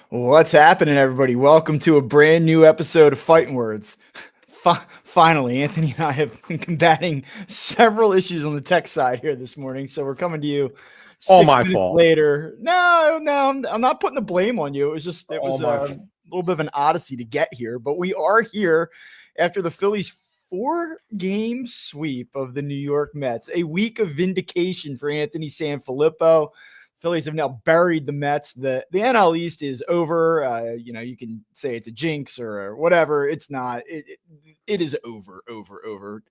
What's happening, everybody? Welcome to a brand new episode of Fighting Words. Finally, Anthony and I have been combating several issues on the tech side here this morning, so we're coming to you All 6 my minutes fault. later. No, I'm not putting the blame on you. It was All my a fault. little bit of an odyssey to get here, but we are here after the Phillies 4-game sweep of the New York Mets. A week of vindication for Anthony Sanfilippo. Phillies have now buried the Mets. The NL East is over. You can say it's a jinx or whatever. It's not. It is over.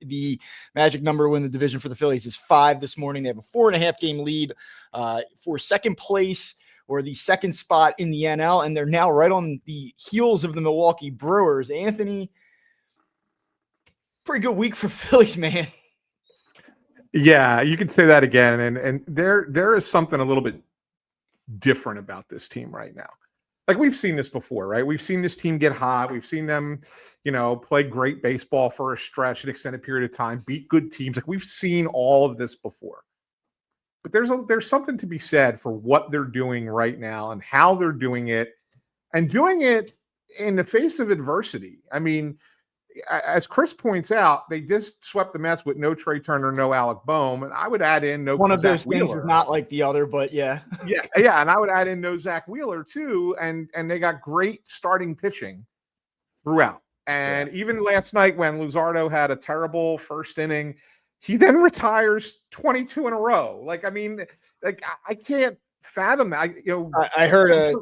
The magic number to win the division for the Phillies is 5 this morning. They have a 4.5 game lead for second place or the second spot in the NL, and they're now right on the heels of the Milwaukee Brewers. Anthony, pretty good week for Phillies, man. Yeah, you could say that again. And there is something a little bit different about this team right now. Like, we've seen this before, right? We've seen this team get hot. We've seen them, play great baseball for a stretch, an extended period of time, beat good teams. Like, we've seen all of this before. But there's something to be said for what they're doing right now and how they're doing it, and doing it in the face of adversity. I mean, as Chris points out, they just swept the Mets with no Trey Turner, no Alec Boehm, and I would add in no One of Zach those things Wheeler. is not like the other, but yeah. yeah, and I would add in no Zach Wheeler too, and they got great starting pitching throughout. And even last night when Luzardo had a terrible first inning, he then retires 22 in a row. I can't fathom that. I heard a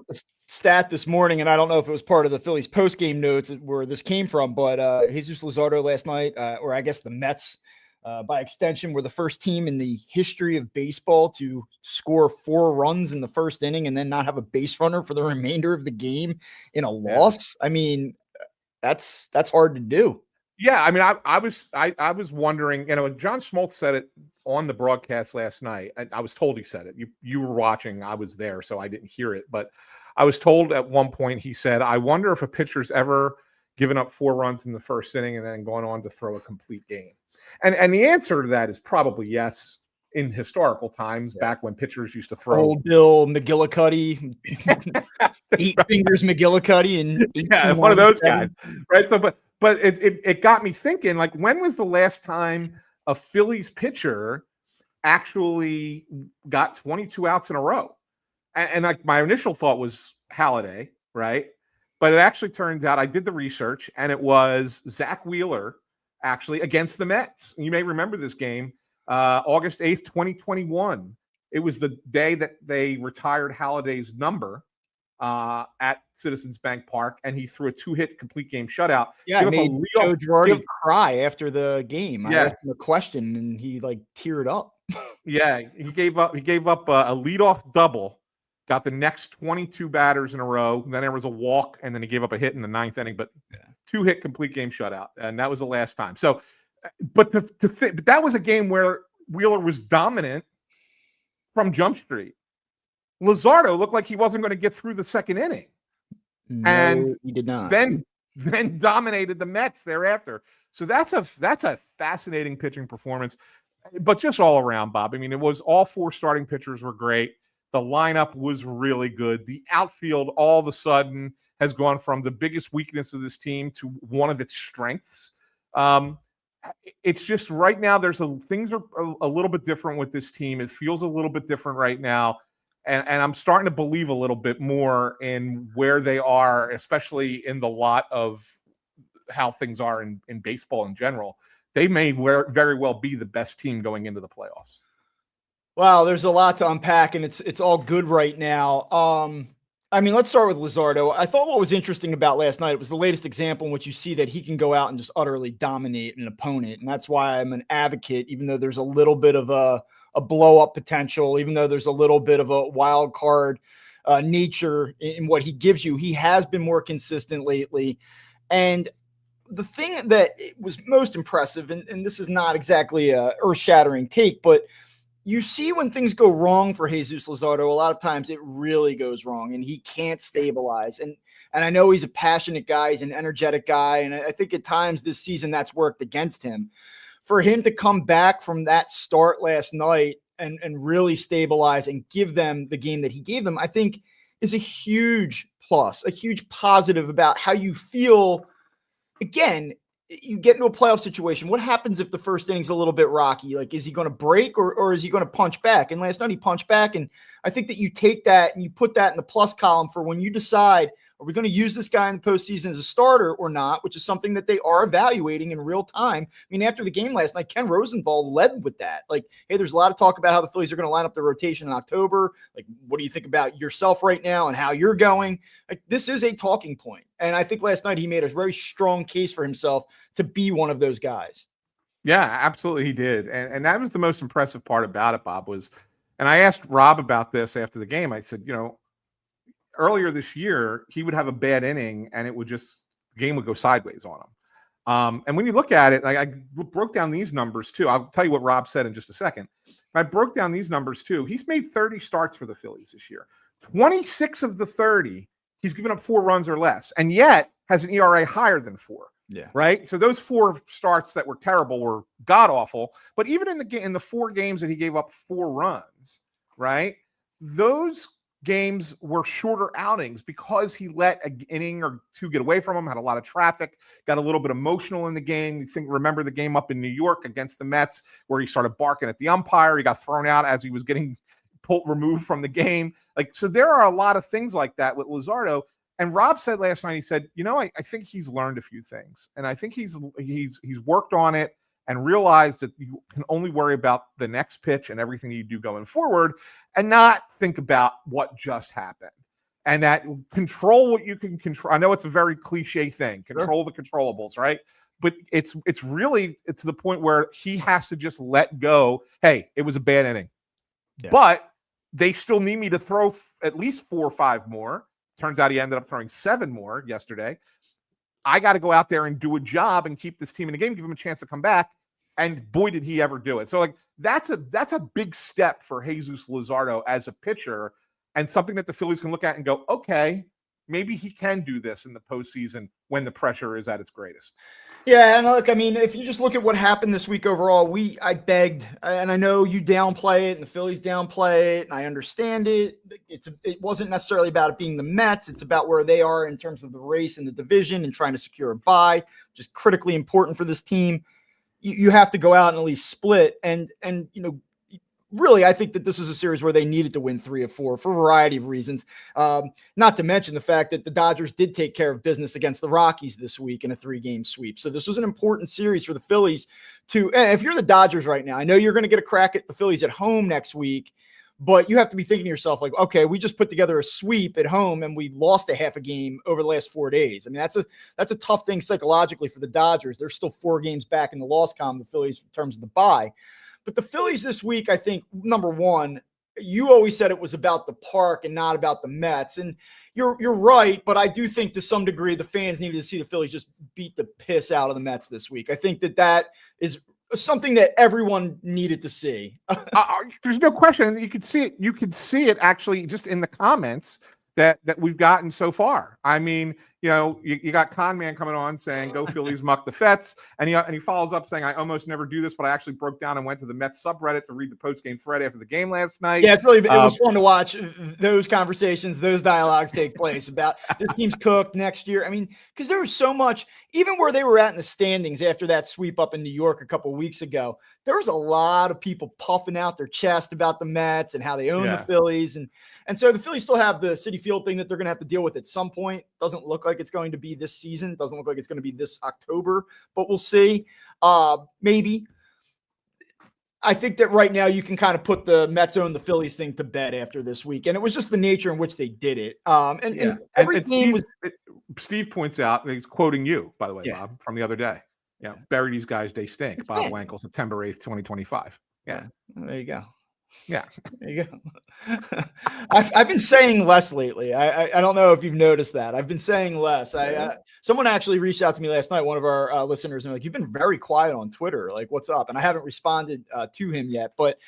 stat this morning, and I don't know if it was part of the Phillies post-game notes where this came from, but Jesus Luzardo last night, or I guess the Mets, by extension, were the first team in the history of baseball to score 4 runs in the first inning and then not have a base runner for the remainder of the game in a loss. I mean, that's hard to do. Yeah, I mean, I was wondering, John Smoltz said it on the broadcast last night. I was told he said it. You were watching, I was there, so I didn't hear it. But I was told at one point, he said, I wonder if a pitcher's ever given up 4 runs in the first inning and then gone on to throw a complete game. And the answer to that is probably yes. In historical times, back when pitchers used to throw old Bill McGillicuddy, 8 fingers McGillicuddy, and one of those guys, right? So, but it got me thinking, like, when was the last time a Phillies pitcher actually got 22 outs in a row? And like, my initial thought was Halladay, right? But it actually turns out, I did the research, and it was Zach Wheeler actually against the Mets. You may remember this game. August 8th, 2021. It was the day that they retired Halladay's number at Citizens Bank Park, and he threw a 2-hit complete game shutout. Yeah, I made Joe Girardi cry after the game. I asked him a question, and he teared up. Yeah, he gave up a leadoff double, got the next 22 batters in a row. Then there was a walk, and then he gave up a hit in the 9th inning, but 2-hit complete game shutout, and that was the last time. So, but but that was a game where Wheeler was dominant from Jump Street. Luzardo looked like he wasn't going to get through the second inning. No, and he did not. Then dominated the Mets thereafter. So that's a fascinating pitching performance, but just all around, Bob. I mean, it was all 4 starting pitchers were great. The lineup was really good. The outfield all of a sudden has gone from the biggest weakness of this team to one of its strengths. It's just right now things are a little bit different with this team. It feels a little bit different right now. And I'm starting to believe a little bit more in where they are, especially in the lot of how things are in baseball in general. They may very well be the best team going into the playoffs. Wow, there's a lot to unpack, and it's all good right now. I mean, let's start with Luzardo. I thought what was interesting about last night, it was the latest example in which you see that he can go out and just utterly dominate an opponent. And that's why I'm an advocate, even though there's a little bit of a blow-up potential, even though there's a little bit of a wild card nature in what he gives you. He has been more consistent lately. And the thing that was most impressive, and this is not exactly a earth-shattering take, but you see when things go wrong for Jesus Luzardo, a lot of times it really goes wrong and he can't stabilize. And I know he's a passionate guy. He's an energetic guy. And I think at times this season that's worked against him. For him to come back from that start last night and really stabilize and give them the game that he gave them, I think is a huge plus, a huge positive about how you feel. Again, you get into a playoff situation. What happens if the first inning's a little bit rocky? Like, is he going to break or is he going to punch back? And last night he punched back. And I think that you take that and you put that in the plus column for when you decide, are we going to use this guy in the postseason as a starter or not, which is something that they are evaluating in real time. I mean, after the game last night, Ken Rosenthal led with that. Like, hey, there's a lot of talk about how the Phillies are going to line up the rotation in October. Like, what do you think about yourself right now and how you're going? Like, this is a talking point. And I think last night he made a very strong case for himself to be one of those guys. Yeah, absolutely he did. And that was the most impressive part about it, Bob, was, and I asked Rob about this after the game. I said, earlier this year, he would have a bad inning and the game would go sideways on him. And when you look at it, I broke down these numbers too. I'll tell you what Rob said in just a second. I broke down these numbers too. He's made 30 starts for the Phillies this year. 26 of the 30, he's given up 4 runs or less, and yet has an ERA higher than 4. Yeah. Right. So those 4 starts that were terrible were god awful. But even in the 4 games that he gave up 4 runs, right, those games were shorter outings because he let an inning or 2 get away from him, had a lot of traffic, got a little bit emotional in the game. Remember the game up in New York against the Mets where he started barking at the umpire. He got thrown out as he was getting removed from the game. Like, so there are a lot of things like that with Luzardo. And Rob said last night, he said, I think he's learned a few things. And I think he's worked on it and realized that you can only worry about the next pitch and everything you do going forward and not think about what just happened. And that control what you can control. I know it's a very cliche thing, control the controllables, right? But it's really to the point where he has to just let go. Hey, it was a bad inning, but they still need me to throw at least 4 or 5 more. Turns out he ended up throwing 7 more yesterday. I got to go out there and do a job and keep this team in the game, give him a chance to come back. And boy, did he ever do it. So that's a big step for Jesus Luzardo as a pitcher, and something that the Phillies can look at and go, okay, maybe he can do this in the postseason when the pressure is at its greatest. Yeah, and look, I mean, if you just look at what happened this week overall, I begged, and I know you downplay it, and the Phillies downplay it, and I understand it. It wasn't necessarily about it being the Mets. It's about where they are in terms of the race in the division and trying to secure a bye, which is critically important for this team. You have to go out and at least split, and really, I think that this was a series where they needed to win 3 of 4 for a variety of reasons. Not to mention the fact that the Dodgers did take care of business against the Rockies this week in a 3-game sweep. So this was an important series for the Phillies and if you're the Dodgers right now, I know you're going to get a crack at the Phillies at home next week, but you have to be thinking to yourself, like, okay, we just put together a sweep at home and we lost a half a game over the last 4 days. I mean, that's a tough thing psychologically for the Dodgers. They're still 4 games back in the loss column, the Phillies, in terms of the bye. But the Phillies this week, I think, number one, you always said it was about the park and not about the Mets. And you're right, but I do think to some degree the fans needed to see the Phillies just beat the piss out of the Mets this week. I think that is something that everyone needed to see. There's no question. You could see it. You could see it actually just in the comments that we've gotten so far. I mean, you got Con Man coming on saying, go Phillies, muck the Fets. And he follows up saying, I almost never do this, but I actually broke down and went to the Mets subreddit to read the post-game thread after the game last night. Yeah, it was fun to watch those conversations, those dialogues take place about this team's cooked next year. I mean, because there was so much, even where they were at in the standings after that sweep up in New York a couple of weeks ago, there was a lot of people puffing out their chest about the Mets and how they own the Phillies. And so the Phillies still have the Citi Field thing that they're going to have to deal with at some point. Doesn't look like it's going to be this season. Doesn't look like it's going to be this October, but we'll see. Maybe. I think that right now you can kind of put the Mets own the Phillies thing to bed after this week. And it was just the nature in which they did it. And every game Steve points out, he's quoting you, by the way, Bob, from the other day. Yeah. Bury these guys, they stink. Bob Wankel, September 8th, 2025. Yeah. There you go. Yeah. There you go. I've been saying less lately. I don't know if you've noticed that. I've been saying less. Someone actually reached out to me last night, one of our listeners, and like, you've been very quiet on Twitter. Like, what's up? And I haven't responded to him yet, but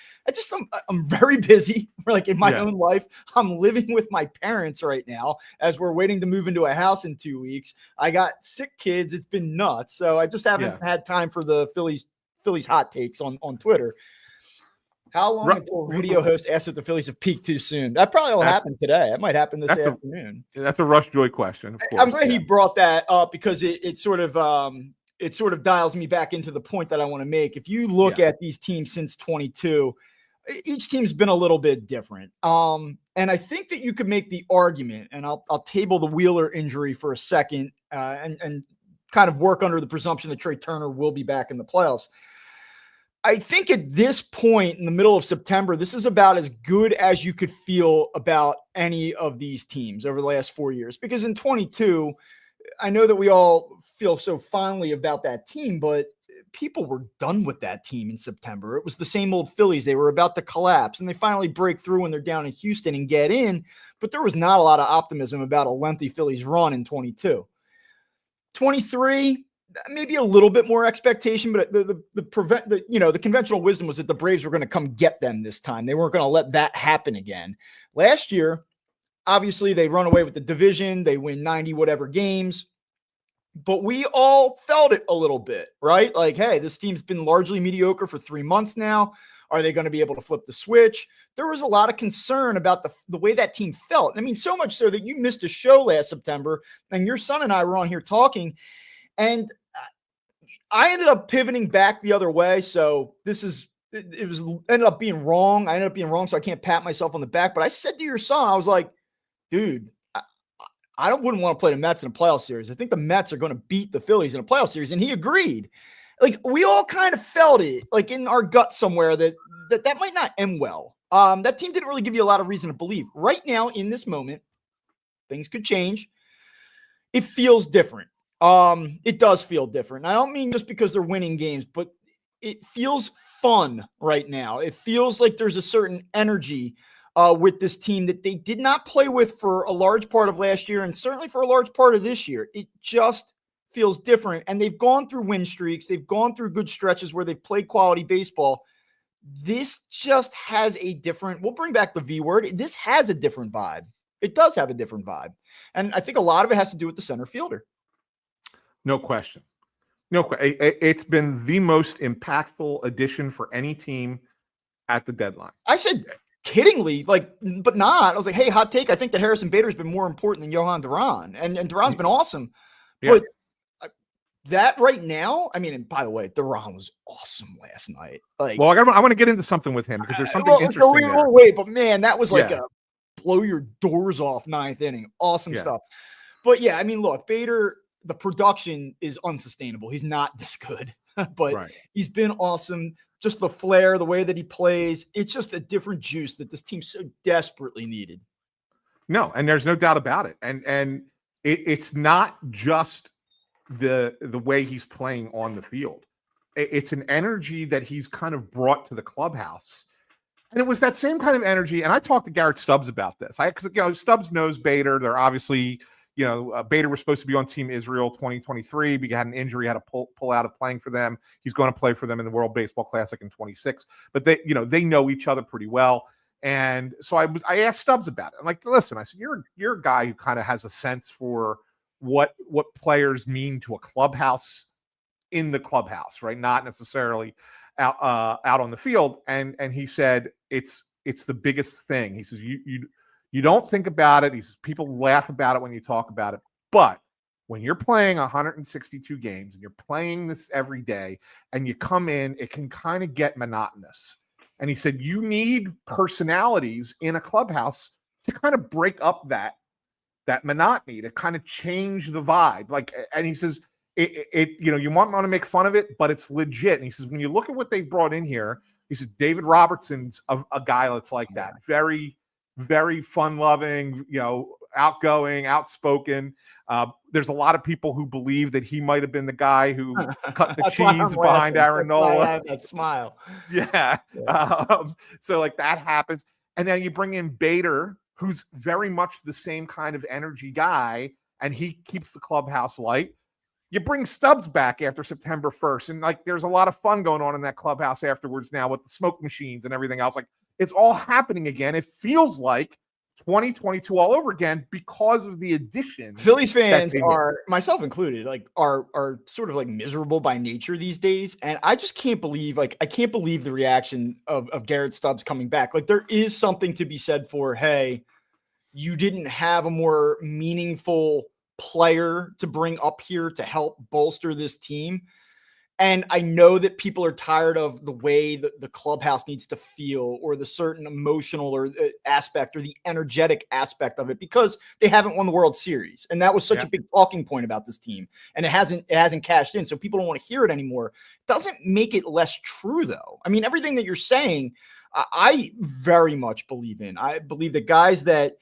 I'm very busy. Like in my own life, I'm living with my parents right now as we're waiting to move into a house in 2 weeks. I got sick kids. It's been nuts. So I just haven't had time for the Phillies hot takes on Twitter. How long until a radio host asks if the Phillies have peaked too soon? That probably will happen today. That might happen this afternoon. That's a Rush Joy question. Of course, I'm glad he brought that up because it sort of dials me back into the point that I want to make. If you look at these teams since 22, each team's been a little bit different. And I think that you could make the argument, and I'll table the Wheeler injury for a second, and kind of work under the presumption that Trey Turner will be back in the playoffs. I think at this point in the middle of September, this is about as good as you could feel about any of these teams over the last 4 years. Because in 22, I know that we all feel so fondly about that team, but people were done with that team in September. It was the same old Phillies. They were about to collapse, and they finally break through when they're down in Houston and get in. But there was not a lot of optimism about a lengthy Phillies run in 22. 23, maybe a little bit more expectation, but the conventional wisdom was that the Braves were going to come get them this time. They weren't going to let that happen again. Last year, obviously, they run away with the division. They win 90 whatever games. But we all felt it a little bit, right? Like, hey, this team's been largely mediocre for 3 months now. Are they going to be able to flip the switch? There was a lot of concern about the way that team felt. I mean, so much so that you missed a show last September, and your son and I were on here talking, and I ended up pivoting back the other way. So ended up being wrong. I ended up being wrong, so I can't pat myself on the back. But I said to your son, I was like, dude, I wouldn't want to play the Mets in a playoff series. I think the Mets are going to beat the Phillies in a playoff series. And he agreed. Like, we all kind of felt it, like in our gut somewhere, that might not end well. That team didn't really give you a lot of reason to believe. Right now, in this moment, things could change. It feels different. It does feel different. I don't mean just because they're winning games, but it feels fun right now. It feels like there's a certain energy with this team that they did not play with for a large part of last year, and certainly for a large part of this year. It just feels different. And they've gone through win streaks. They've gone through good stretches where they've played quality baseball. This just has a different, we'll bring back the V word. This has a different vibe. It does have a different vibe. And I think a lot of it has to do with the center fielder. No question. It's been the most impactful addition for any team at the deadline. I said kiddingly, but not. I was like, hey, hot take. I think that Harrison Bader has been more important than Johan Duran. And Duran's been awesome. Yeah. But that right now, I mean, and by the way, Duran was awesome last night. Like, well, I want to get into something with him because there's something interesting there. Wait, but man, that was like a blow your doors off ninth inning. Awesome stuff. But yeah, I mean, look, Bader, the production is unsustainable. He's not this good, but he's been awesome. Just the flair, the way that he plays, it's just a different juice that this team so desperately needed. No, and there's no doubt about it. And it's not just the way he's playing on the field. It's an energy that he's kind of brought to the clubhouse. And it was that same kind of energy. And I talked to Garrett Stubbs about this. Because Stubbs knows Bader. They're obviously, Bader was supposed to be on Team Israel 2023, but he had an injury, had to pull out of playing for them. He's going to play for them in the World Baseball Classic in 26. But they know each other pretty well. And so I asked Stubbs about it. I'm like, listen, I said, you're a guy who kind of has a sense for what players mean to a clubhouse, in the clubhouse, right? Not necessarily out on the field. And he said it's the biggest thing. He says you don't think about it. He says people laugh about it when you talk about it, but when you're playing 162 games and you're playing this every day and you come in, it can kind of get monotonous. And he said you need personalities in a clubhouse to kind of break up that monotony, to kind of change the vibe. And he says, you want to make fun of it, but it's legit. And he says, when you look at what they've brought in here, he said, David Robertson's a guy that's like that. Very, very fun loving, outgoing, outspoken. There's a lot of people who believe that he might've been the guy who cut the cheese behind Aaron Nola. I have that smile. Yeah. So that happens. And then you bring in Bader, who's very much the same kind of energy guy, and he keeps the clubhouse light. You bring Stubbs back after September 1st, and there's a lot of fun going on in that clubhouse afterwards now with the smoke machines and everything else. It's all happening again. It feels like 2022 all over again because of the addition. Phillies fans are, myself included, like are sort of like miserable by nature these days. And I just can't believe, I can't believe the reaction of Garrett Stubbs coming back. Like there is something to be said for, hey, you didn't have a more meaningful player to bring up here to help bolster this team. And I know that people are tired of the way that the clubhouse needs to feel, or the certain emotional or aspect, or the energetic aspect of it, because they haven't won the World Series. And that was such a big talking point about this team. And it hasn't cashed in. So people don't want to hear it anymore. Doesn't make it less true though. I mean, everything that you're saying, I very much believe in. I believe that guys that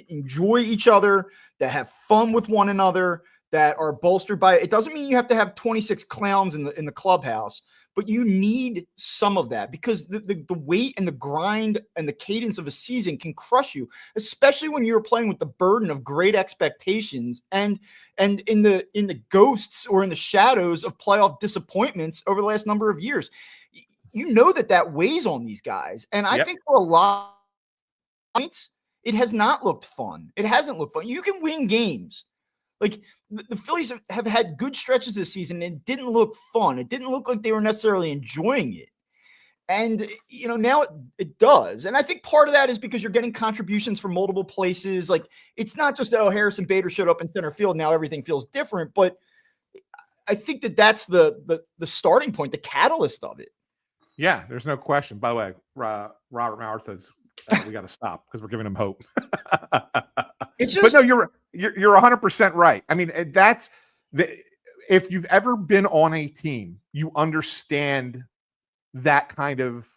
enjoy each other, that have fun with one another, that are bolstered by it. Doesn't mean you have to have 26 clowns in the clubhouse, but you need some of that, because the weight and the grind and the cadence of a season can crush you, especially when you're playing with the burden of great expectations and in the ghosts or in the shadows of playoff disappointments over the last number of years. You know that weighs on these guys. And I think for a lot of points, it has not looked fun. It hasn't looked fun. You can win games. Like the Phillies have had good stretches this season, and it didn't look fun. It didn't look like they were necessarily enjoying it. And, now it does. And I think part of that is because you're getting contributions from multiple places. Like, it's not just that, Harrison Bader showed up in center field. Now everything feels different. But I think that's the starting point, the catalyst of it. Yeah, there's no question. By the way, Robert Maurer says we got to stop because we're giving him hope. But no, you're 100% right. I mean, if you've ever been on a team, you understand that kind of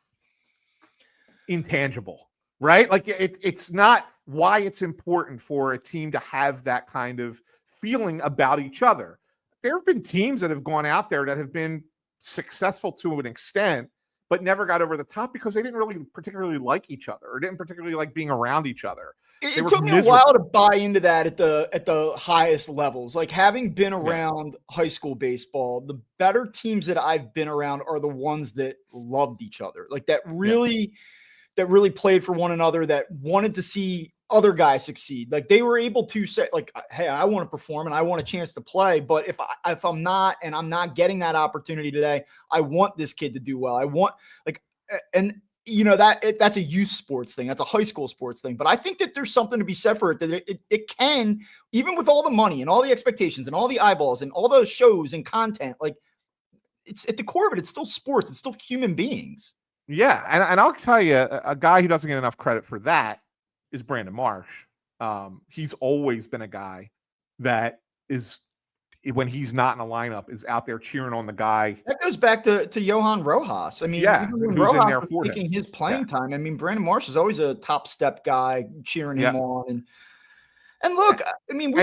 intangible, right? Like it's not why it's important for a team to have that kind of feeling about each other. There have been teams that have gone out there that have been successful to an extent, but never got over the top because they didn't really particularly like each other, or didn't particularly like being around each other. It took me a while to buy into that at the highest levels. Like, having been around high school baseball, the better teams that I've been around are the ones that loved each other. Like, that really played for one another, that wanted to see other guys succeed. Like, they were able to say, like, hey, I want to perform and I want a chance to play. But if I'm not, and I'm not getting that opportunity today, I want this kid to do well. I want, like, and that's a youth sports thing. That's a high school sports thing. But I think that there's something to be said for it, that it can, even with all the money and all the expectations and all the eyeballs and all those shows and content, like, it's at the core of it, it's still sports. It's still human beings. Yeah. And I'll tell you, a guy who doesn't get enough credit for that is Brandon Marsh. He's always been a guy that is, when he's not in a lineup, is out there cheering on the guy. That goes back to Johan Rojas. I mean, even when Rojas was taking his playing time, I mean, Brandon Marsh is always a top step guy cheering him on. And look, I mean,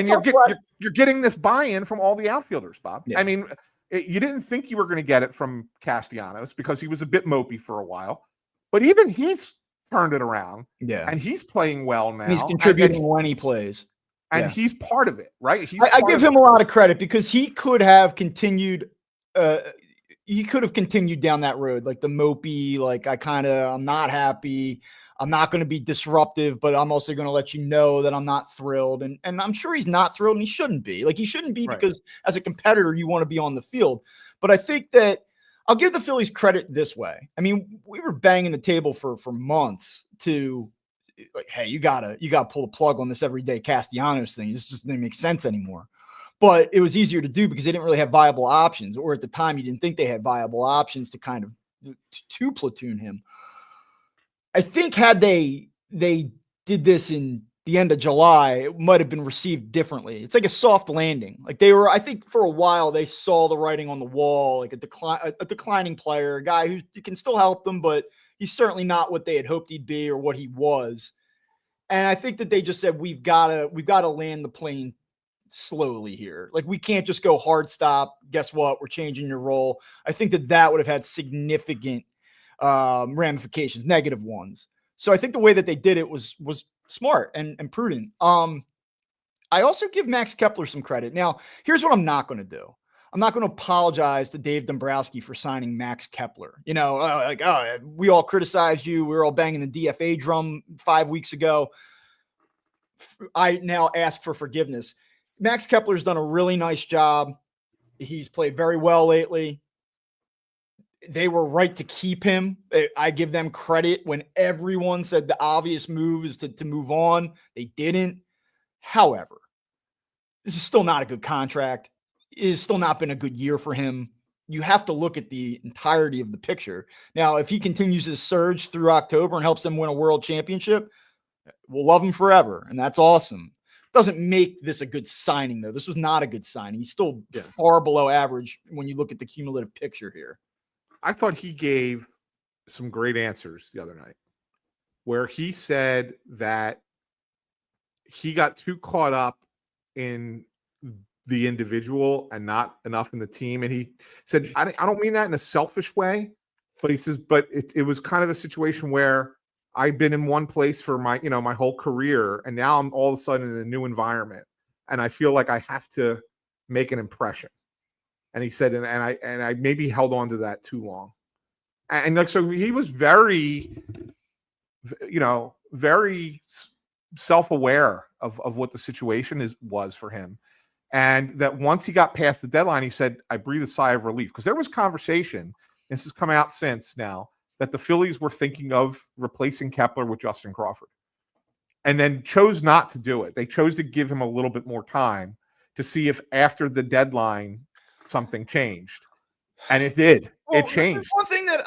you're getting this buy-in from all the outfielders, Bob. Yeah. I mean, you didn't think you were going to get it from Castellanos because he was a bit mopey for a while, but even he's turned it around. Yeah. And he's playing well now. He's contributing when he plays. And he's part of it, right? I give him a lot of credit, because he could have continued. He could have continued down that road, like the mopey, like I'm not happy. I'm not going to be disruptive, but I'm also going to let you know that I'm not thrilled. And I'm sure he's not thrilled, and he shouldn't be. Like, he shouldn't be, because as a competitor, you want to be on the field. But I think that I'll give the Phillies credit this way. I mean, we were banging the table for months to, like, hey, you gotta pull the plug on this everyday Castellanos thing. This just didn't make sense anymore. But it was easier to do because they didn't really have viable options, or at the time you didn't think they had viable options to kind of to platoon him. I think had they did this in the end of July, it might have been received differently. It's like a soft landing. Like, I think for a while they saw the writing on the wall, like a declining player, a guy who can still help them, but he's certainly not what they had hoped he'd be or what he was. And I think that they just said, we've got to land the plane slowly here. Like, we can't just go hard stop. Guess what? We're changing your role. I think that would have had significant ramifications, negative ones. So I think the way that they did it was smart and prudent. I also give Max Kepler some credit. Now, here's what I'm not going to do. I'm not going to apologize to Dave Dombrowski for signing Max Kepler. We all criticized you. We were all banging the DFA drum 5 weeks ago. I now ask for forgiveness. Max Kepler's done a really nice job. He's played very well lately. They were right to keep him. I give them credit when everyone said the obvious move is to move on. They didn't. However, this is still not a good contract. It has still not been a good year for him. You have to look at the entirety of the picture. Now, if he continues his surge through October and helps them win a world championship, we'll love him forever. And that's awesome. Doesn't make this a good signing, though. This was not a good signing. He's still far below average when you look at the cumulative picture here. I thought he gave some great answers the other night where he said that he got too caught up in the individual and not enough in the team. And he said, I don't mean that in a selfish way, but he says, but it was kind of a situation where I've been in one place for my whole career. And now I'm all of a sudden in a new environment. And I feel like I have to make an impression. And he said, and I maybe held on to that too long. And like, so he was very, very self-aware of what the situation was for him. And that once he got past the deadline, he said, I breathed a sigh of relief, because there was conversation, this has come out since now, that the Phillies were thinking of replacing Kepler with Justin Crawford, and then chose not to do it. They chose to give him a little bit more time to see if after the deadline something changed. And it did. Well, it changed. One thing that,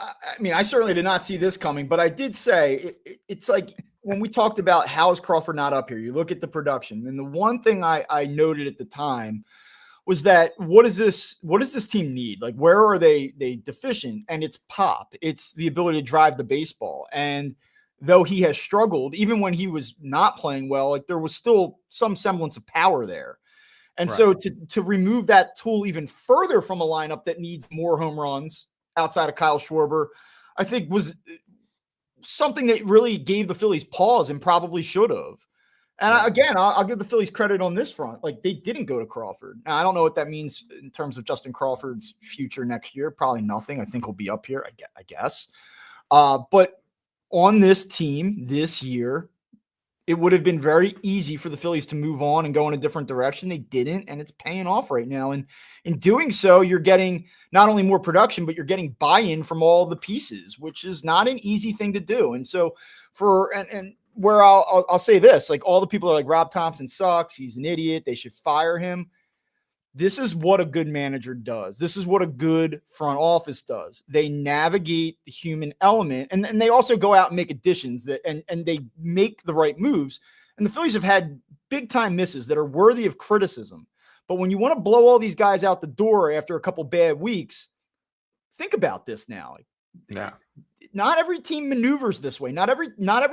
I certainly did not see this coming, but I did say it's like when we talked about how is Crawford not up here, you look at the production. And the one thing I noted at the time was that what does this team need? Like, where are they deficient? And it's pop. It's the ability to drive the baseball. And though he has struggled, even when he was not playing well, like there was still some semblance of power there. And right. So to remove that tool even further from a lineup that needs more home runs outside of Kyle Schwarber, I think was something that really gave the Phillies pause and probably should have. And again, I'll give the Phillies credit on this front. Like, they didn't go to Crawford. Now, I don't know what that means in terms of Justin Crawford's future next year. Probably nothing. I think he'll be up here, I guess. But on this team this year, it would have been very easy for the Phillies to move on and go in a different direction. They didn't, and it's paying off right now. And in doing so, you're getting not only more production, but you're getting buy-in from all the pieces, which is not an easy thing to do. And so where I'll say this, like, all the people are like, Rob Thompson sucks, he's an idiot, they should fire him. This is what a good manager does. This is what a good front office does. They navigate the human element, and they also go out and make additions and they make the right moves. And the Phillies have had big time misses that are worthy of criticism. But when you want to blow all these guys out the door after a couple bad weeks, think about this now. Yeah. Not every team maneuvers this way. Not every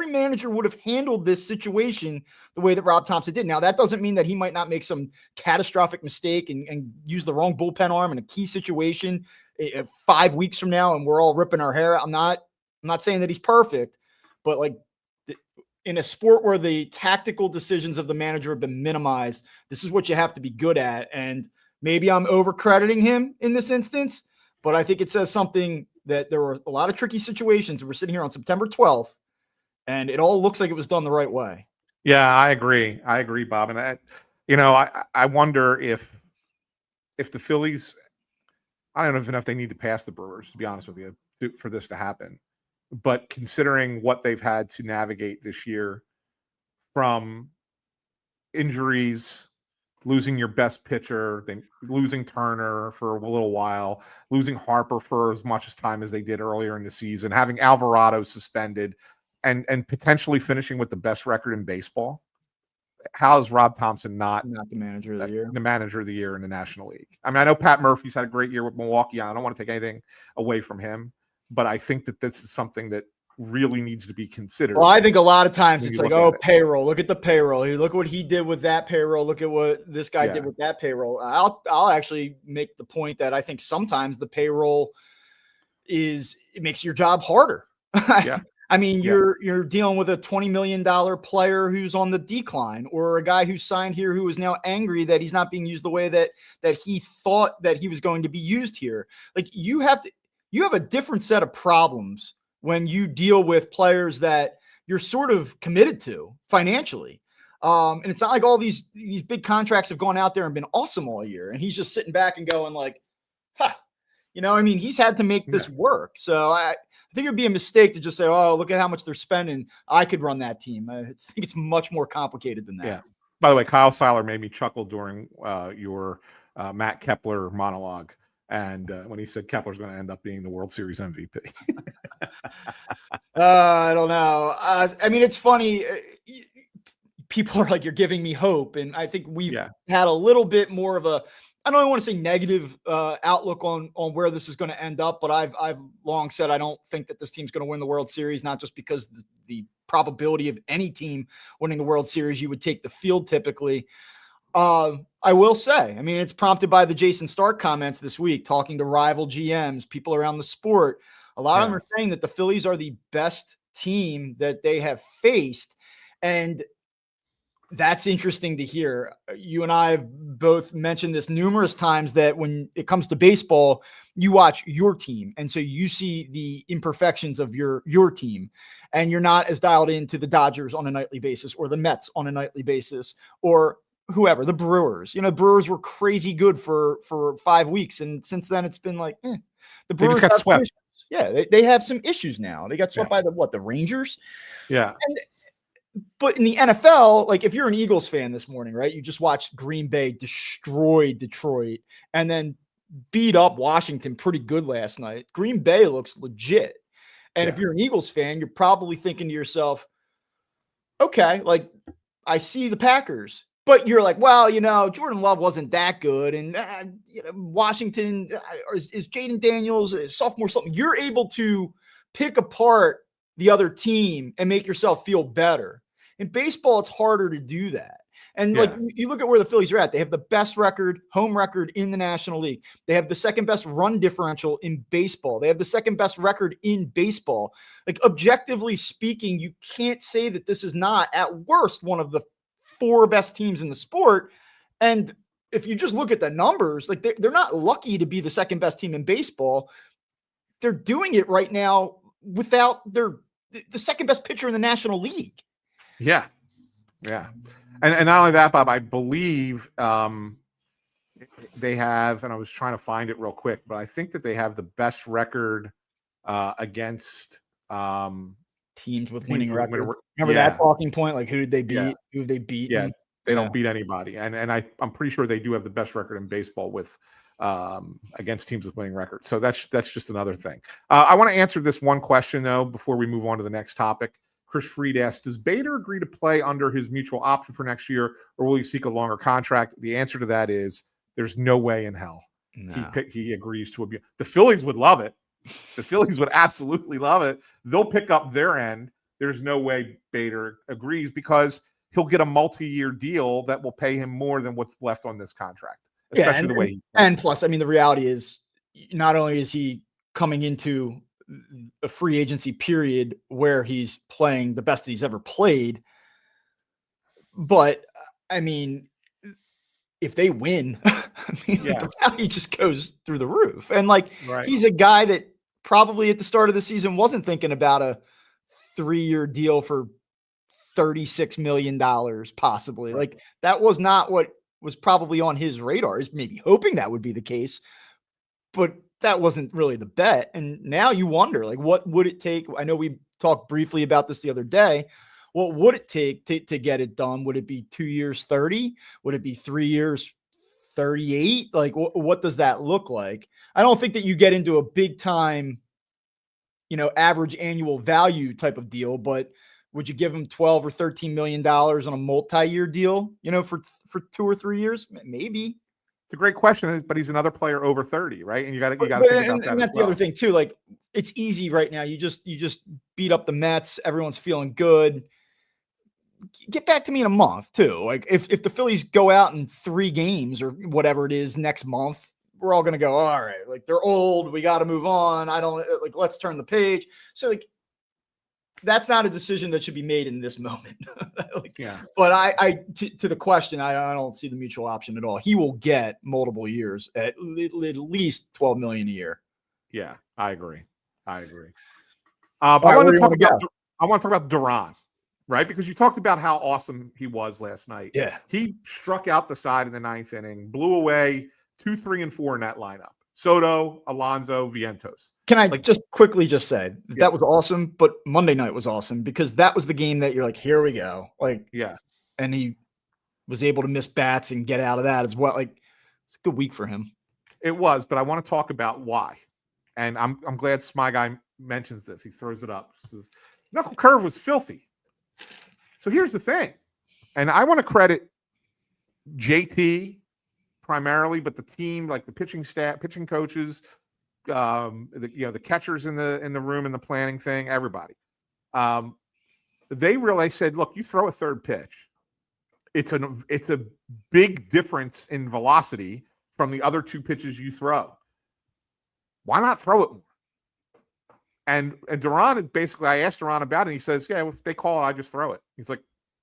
manager would have handled this situation the way that Rob Thompson did. Now, that doesn't mean that he might not make some catastrophic mistake and use the wrong bullpen arm in a key situation 5 weeks from now, and we're all ripping our hair. I'm not saying that he's perfect, but like in a sport where the tactical decisions of the manager have been minimized, this is what you have to be good at. And maybe I'm over-crediting him in this instance, but I think it says something that there were a lot of tricky situations. We're sitting here on September 12th, and it all looks like it was done the right way. Yeah, I agree, Bob. And I wonder if the Phillies, I don't even know if they need to pass the Brewers, to be honest with you, for this to happen. But considering what they've had to navigate this year, from injuries, losing your best pitcher, then losing Turner for a little while, losing Harper for as much time as they did earlier in the season, having Alvarado suspended, and potentially finishing with the best record in baseball. How is Rob Thompson not the manager of the year? The manager of the year in the National League. I mean, I know Pat Murphy's had a great year with Milwaukee. I don't want to take anything away from him, but I think that this is something that really needs to be considered. Well, I think a lot of times it's like, payroll. Look at the payroll. Look what he did with that payroll. Look at what this guy did with that payroll. I'll actually make the point that I think sometimes the payroll it makes your job harder. Yeah. I mean, you're dealing with a $20 million player who's on the decline, or a guy who's signed here who is now angry that he's not being used the way that he thought that he was going to be used here. Like, you have a different set of problems when you deal with players that you're sort of committed to financially. And it's not like all these big contracts have gone out there and been awesome all year. And he's just sitting back and going like, huh, I mean, he's had to make this work. So I think it would be a mistake to just say, oh, look at how much they're spending. I could run that team. I think it's much more complicated than that. Yeah. By the way, Kyle Seiler made me chuckle during your Matt Kepler monologue. And when he said Kepler's going to end up being the World Series MVP. I don't know. I mean, it's funny. People are like, you're giving me hope. And I think we've had a little bit more of a, I don't want to say negative outlook on where this is going to end up, but I've long said I don't think that this team's going to win the World Series, not just because the probability of any team winning the World Series, you would take the field typically. I will say, I mean, it's prompted by the Jason Stark comments this week, talking to rival GMs, people around the sport. A lot of them are saying that the Phillies are the best team that they have faced. And that's interesting to hear. You and I have both mentioned this numerous times that when it comes to baseball, you watch your team. And so you see the imperfections of your team, and you're not as dialed into the Dodgers on a nightly basis or the Mets on a nightly basis or whoever, the Brewers. Brewers were crazy good for 5 weeks. And since then it's been like, the Brewers just got swept. Yeah, they have some issues now. They got swept by the Rangers? Yeah. But in the NFL, like if you're an Eagles fan this morning, right, you just watched Green Bay destroy Detroit and then beat up Washington pretty good last night. Green Bay looks legit. And if you're an Eagles fan, you're probably thinking to yourself, okay, like I see the Packers. But you're like, well, Jordan Love wasn't that good. And, Washington is Jaden Daniels, sophomore, something. You're able to pick apart the other team and make yourself feel better. In baseball, it's harder to do that. And like you look at where the Phillies are at, they have the best home record in the National League. They have the second best run differential in baseball. They have the second best record in baseball. Like objectively speaking, you can't say that this is not at worst one of the 4 best teams in the sport. And if you just look at the numbers, like they're not lucky to be the second best team in baseball. They're doing it right now without the second best pitcher in the National League. Yeah. Yeah. And not only that, Bob, I believe they have, and I was trying to find it real quick, but I think that they have the best record against teams with winning records. Remember that talking point? Like, who did they beat? Yeah. Who have they beat? Yeah, they don't beat anybody. And I'm pretty sure they do have the best record in baseball with against teams with winning records. So that's just another thing. I want to answer this one question, though, before we move on to the next topic. Chris Freed asks, does Bader agree to play under his mutual option for next year, or will he seek a longer contract? The answer to that is there's no way in hell he agrees to abuse. The Phillies would love it. The Phillies would absolutely love it. They'll pick up their end. There's no way Bader agrees because he'll get a multi-year deal that will pay him more than what's left on this contract. Especially the way and plus, I mean, the reality is not only is he coming into a free agency period where he's playing the best that he's ever played, but I mean, if they win, the value just goes through the roof. And like, he's a guy that probably at the start of the season wasn't thinking about a 3-year deal for $36 million, possibly. Like that was not what was probably on his radar. Is maybe hoping that would be the case, but that wasn't really the bet. And now you wonder, like, what would it take? I know we talked briefly about this the other day. What would it take to get it done? Would it be 2 years, 30? Would it be 3 years, 38? Like, what does that look like? I don't think that you get into a big time, average annual value type of deal, but would you give him $12 or $13 million on a multi-year deal, for 2 or 3 years? Maybe. It's a great question, but he's another player over 30, right? And you got to think about that. And that's the other thing too. Like, it's easy right now. You just beat up the Mets. Everyone's feeling good. Get back to me in a month too. Like if the Phillies go out in 3 games or whatever it is next month, we're all going to go, all right, like they're old. We got to move on. Let's turn the page. So like, that's not a decision that should be made in this moment. But to the question, I don't see the mutual option at all. He will get multiple years at least $12 million a year. Yeah, I agree. I want to talk about Duran. right? Because you talked about how awesome he was last night. Yeah. He struck out the side in the 9th inning, blew away 2, 3, and 4 in that lineup. Soto, Alonso, Vientos. Can I just quickly just say that was awesome, but Monday night was awesome because that was the game that you're like, here we go. Like, yeah. And he was able to miss bats and get out of that as well. Like, it's a good week for him. It was, but I want to talk about why. And I'm glad Smy Guy mentions this. He throws it up. He says, knuckle curve was filthy. So here's the thing. And I want to credit JT primarily, but the team, like the pitching staff, pitching coaches, the catchers in the room and the planning thing, everybody. They really said, look, you throw a third pitch. It's a big difference in velocity from the other 2 pitches you throw. Why not throw it more? And Duran, basically, I asked Duran about it, and he says, yeah, if they call it, I just throw it. He's like,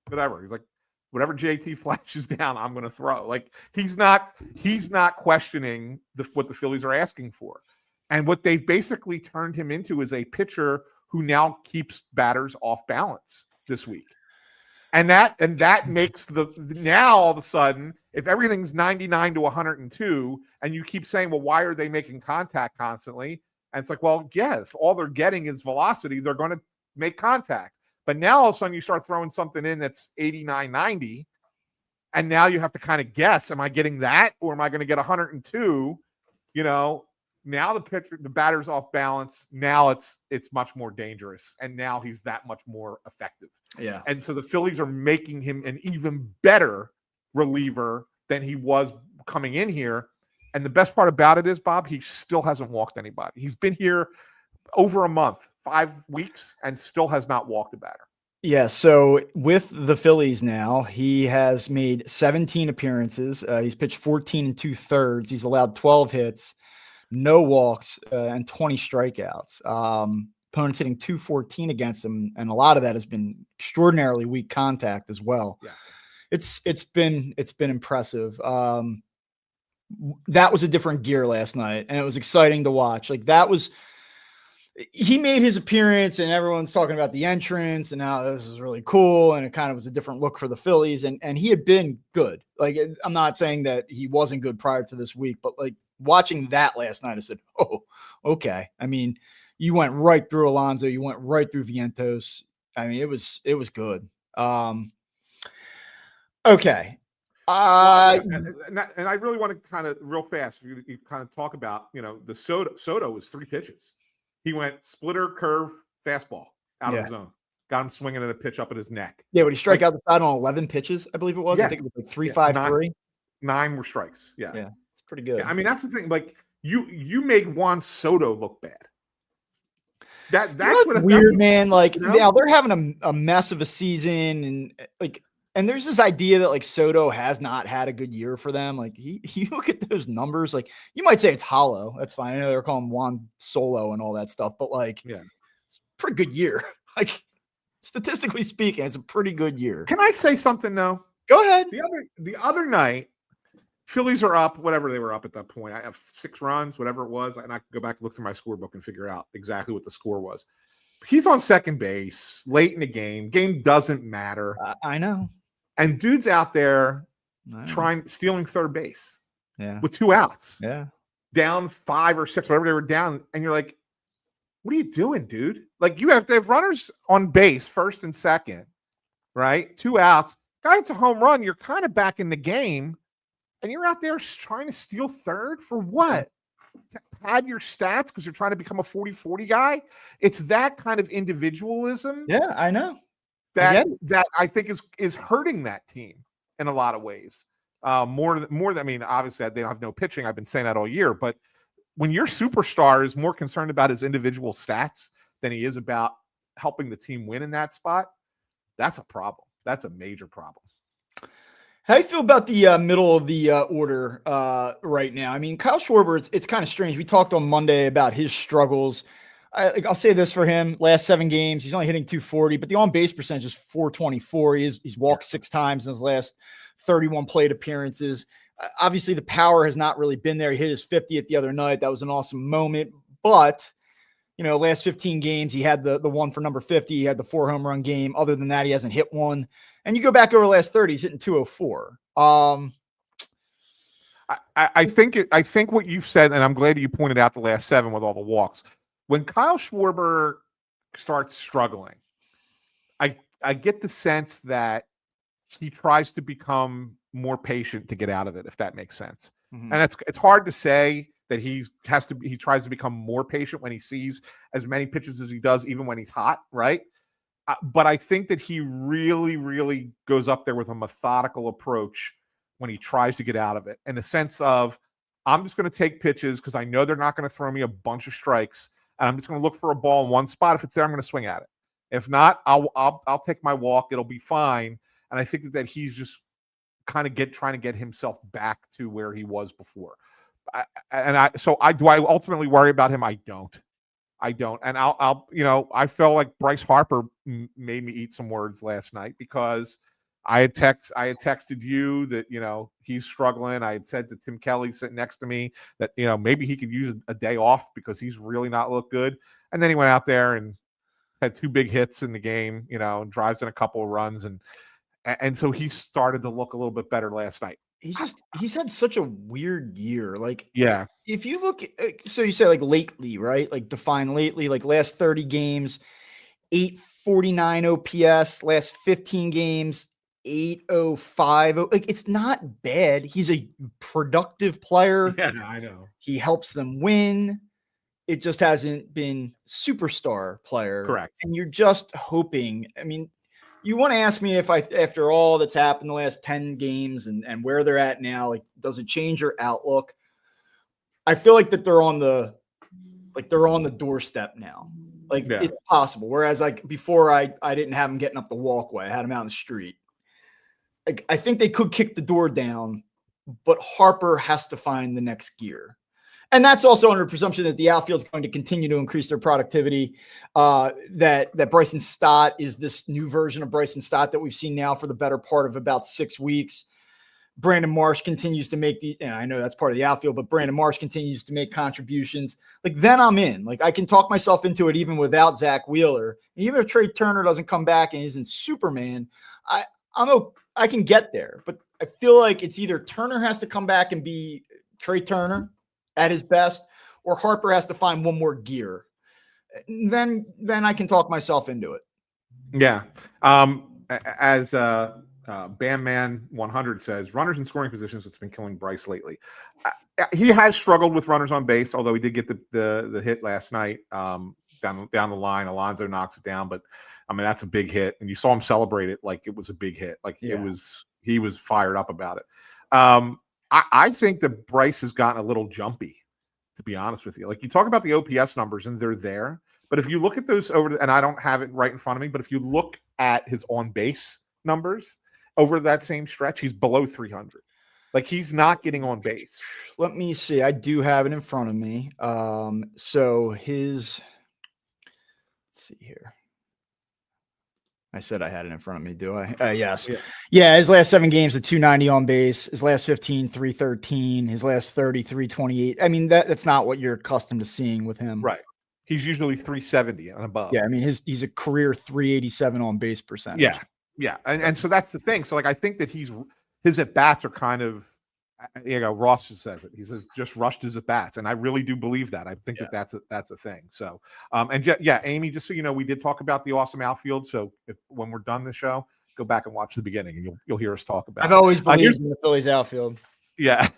whatever. He's like, whatever JT flashes down, I'm going to throw. Like, he's not questioning what the Phillies are asking for. And what they've basically turned him into is a pitcher who now keeps batters off balance this week. And that makes now all of a sudden, if everything's 99 to 102, and you keep saying, well, why are they making contact constantly? And it's like, well, yeah, if all they're getting is velocity, they're going to make contact. But now all of a sudden you start throwing something in that's 89, 90, and now you have to kind of guess, am I getting that or am I going to get 102? Now the batter's off balance. Now it's much more dangerous, and now he's that much more effective. Yeah. And so the Phillies are making him an even better reliever than he was coming in here. And the best part about it is, Bob, he still hasn't walked anybody. He's been here over a month, 5 weeks, and still has not walked a batter. Yeah, so with the Phillies now, he has made 17 appearances. He's pitched 14 2/3. He's allowed 12 hits, no walks, and 20 strikeouts. Opponents hitting .214 against him, and a lot of that has been extraordinarily weak contact as well. Yeah. It's been impressive. That was a different gear last night, and it was exciting to watch. Like, he made his appearance, and everyone's talking about the entrance and how this is really cool, and it kind of was a different look for the Phillies, and he had been good. Like, I'm not saying that he wasn't good prior to this week, but like watching that last night, I said, oh, okay. I mean, you went right through Alonso, you went right through Vientos. I mean, it was good. Okay. And I really want to kind of real fast, you kind of talk about, the Soto was 3 pitches. He went splitter, curve, fastball out of the zone. Got him swinging at a pitch up at his neck. Yeah, would he strike out the side on 11 pitches, I believe it was? Yeah. I think it was like 3-5-3. 9 were strikes. Yeah. Yeah, it's pretty good. Yeah, I mean, that's the thing. Like, you made Juan Soto look bad. That's what weird, man. Like, now they're having a mess of a season, and there's this idea that like Soto has not had a good year for them. Like, you look at those numbers, like, you might say it's hollow. That's fine. I know they're calling Juan Solo and all that stuff, but like, it's a pretty good year. Like, statistically speaking, it's a pretty good year. Can I say something though? Go ahead. The other night, Phillies are up, whatever they were up at that point. I have 6 runs, whatever it was, and I could go back and look through my scorebook and figure out exactly what the score was. He's on second base late in the game. Game doesn't matter. I know. And dude's out there stealing third base. Yeah. With 2 outs. Yeah. Down 5 or 6, whatever they were down. And you're like, what are you doing, dude? Like, you have to have runners on base, first and second, right? 2 outs. Guy, it's a home run. You're kind of back in the game. And you're out there trying to steal third for what? To pad your stats because you're trying to become a 40-40 guy? It's that kind of individualism. Yeah, I know. That I think is hurting that team in a lot of ways. More than, I mean, obviously they don't have no pitching. I've been saying that all year. But when your superstar is more concerned about his individual stats than he is about helping the team win in that spot, that's a problem. That's a major problem. How do you feel about the middle of the order right now? I mean, Kyle Schwarber, it's kind of strange. We talked on Monday about his struggles. I'll say this for him: last 7 games, he's only hitting .240, but the on-base percentage is .424. He's walked 6 times in his last 31 plate appearances. Obviously, the power has not really been there. He hit his 50th the other night. That was an awesome moment, but last 15 games, he had the one for number 50. He had the 4 home run game. Other than that, he hasn't hit one. And you go back over the last 30, he's hitting 204. I think what you've said, and I'm glad you pointed out the last 7 with all the walks. When Kyle Schwarber starts struggling, I get the sense that he tries to become more patient to get out of it, if that makes sense. Mm-hmm. And it's hard to say that he tries to become more patient when he sees as many pitches as he does, even when he's hot, right? But I think that he really, really goes up there with a methodical approach when he tries to get out of it, in the sense of, I'm just going to take pitches because I know they're not going to throw me a bunch of strikes, and I'm just going to look for a ball in one spot. If it's there, I'm going to swing at it. If not, I'll take my walk. It'll be fine. And I think that he's just kind of trying to get himself back to where he was before. So do I ultimately worry about him? I don't. And I felt like Bryce Harper made me eat some words last night, because I had texted you that, he's struggling. I had said to Tim Kelly sitting next to me that, maybe he could use a day off because he's really not looked good. And then he went out there and had 2 big hits in the game, and drives in a couple of runs. And so he started to look a little bit better last night. He's had such a weird year. Like, yeah, if you look, so you say like lately, right? Like define lately, like last 30 games, 849 OPS, last 15 games, 805. Like, it's not bad. He's a productive player. Yeah, I know. He helps them win. It just hasn't been superstar player. Correct. And you're just hoping. I mean, you want to ask me if after all that's happened the last 10 games and where they're at now, like, does it change your outlook? I feel like that they're on the doorstep now. Like, yeah. It's possible. Whereas, like, before I didn't have him getting up the walkway. I had him out in the street. Like, I think they could kick the door down, but Harper has to find the next gear. And that's also under presumption that the outfield's going to continue to increase their productivity. That Bryson Stott is this new version of Bryson Stott that we've seen now for the better part of about 6 weeks. Brandon Marsh continues to make I know that's part of the outfield, but Brandon Marsh continues to make contributions. Like, then I'm in. Like, I can talk myself into it even without Zach Wheeler. And even if Trey Turner doesn't come back and isn't Superman, I can get there. But I feel like it's either Turner has to come back and be Trey Turner at his best, or Harper has to find one more gear. Then I can talk myself into it. Yeah. As Bamman 100 says, runners in scoring positions, what's been killing Bryce lately. He has struggled with runners on base, although he did get the hit last night down the line. Alonso knocks it down, but I mean, that's a big hit, and you saw him celebrate it like it was a big hit. Like, he was fired up about it. I think that Bryce has gotten a little jumpy, to be honest with you. Like, you talk about the OPS numbers, and they're there. But if you look at those and I don't have it right in front of me, but if you look at his on-base numbers over that same stretch, he's below 300. Like, he's not getting on base. Let me see. I do have it in front of me. So let's see here. I said I had it in front of me, do I? Yes. Yeah, his last 7 games, a 290 on base. His last 15, 313. His last 30, 328. I mean, that's not what you're accustomed to seeing with him. Right. He's usually 370 and above. Yeah, I mean, he's a career 387 on base percentage. Yeah. Yeah. And so that's the thing. So, like, I think that his at-bats are kind of, Ross just says it. He says just rushed his at-bats. And I really do believe that. I think that's a thing. So, Amy, just so you know, we did talk about the awesome outfield. So when we're done the show, go back and watch the beginning and you'll hear us talk about it. I've always believed in the Phillies outfield. Yeah.